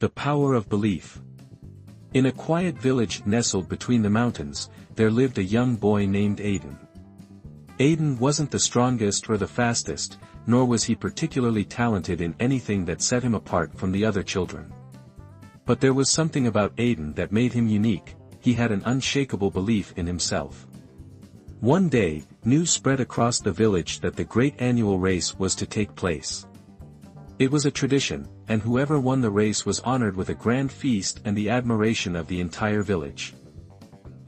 The power of belief. In a quiet village nestled between the mountains, there lived a young boy named Aiden. Aiden wasn't the strongest or the fastest, nor was he particularly talented in anything that set him apart from the other children. But there was something about Aiden that made him unique. He had an unshakable belief in himself. One day, news spread across the village that the great annual race was to take place. It was a tradition, and whoever won the race was honored with a grand feast and the admiration of the entire village.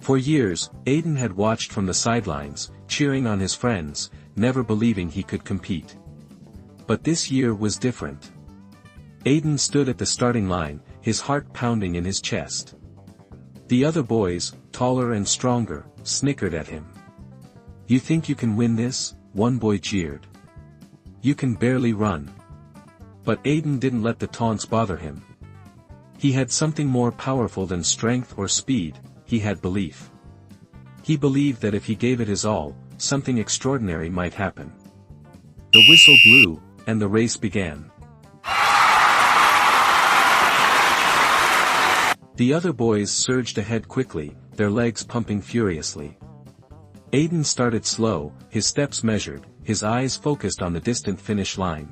For years, Aiden had watched from the sidelines, cheering on his friends, never believing he could compete. But this year was different. Aiden stood at the starting line, his heart pounding in his chest. The other boys, taller and stronger, snickered at him. "You think you can win this?" one boy jeered. "You can barely run." But Aiden didn't let the taunts bother him. He had something more powerful than strength or speed. He had belief. He believed that if he gave it his all, something extraordinary might happen. The whistle blew, and the race began. The other boys surged ahead quickly, their legs pumping furiously. Aiden started slow, his steps measured, his eyes focused on the distant finish line.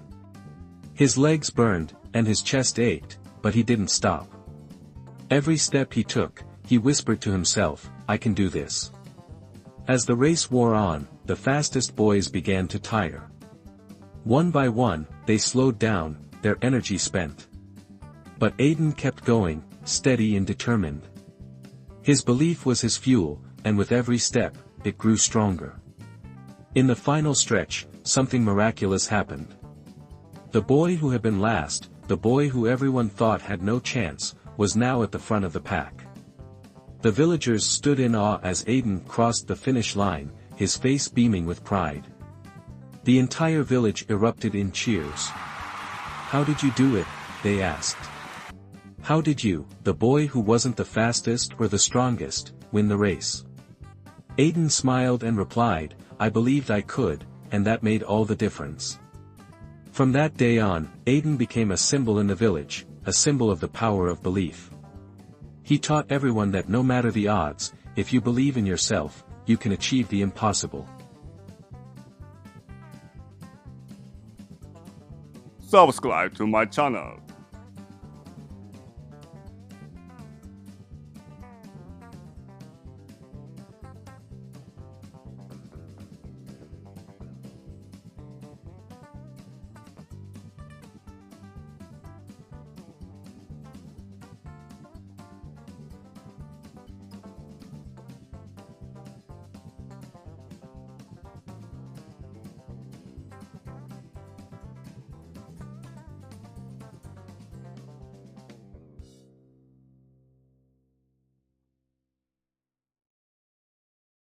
His legs burned, and his chest ached, but he didn't stop. Every step he took, he whispered to himself, "I can do this." As the race wore on, the fastest boys began to tire. One by one, they slowed down, their energy spent. But Aiden kept going, steady and determined. His belief was his fuel, and with every step, it grew stronger. In the final stretch, something miraculous happened. The boy who had been last, the boy who everyone thought had no chance, was now at the front of the pack. The villagers stood in awe as Aiden crossed the finish line, his face beaming with pride. The entire village erupted in cheers. "How did you do it?" they asked. "How did you, the boy who wasn't the fastest or the strongest, win the race?" Aiden smiled and replied, "I believed I could, and that made all the difference." From that day on, Aiden became a symbol in the village, a symbol of the power of belief. He taught everyone that no matter the odds, if you believe in yourself, you can achieve the impossible. Subscribe to my channel.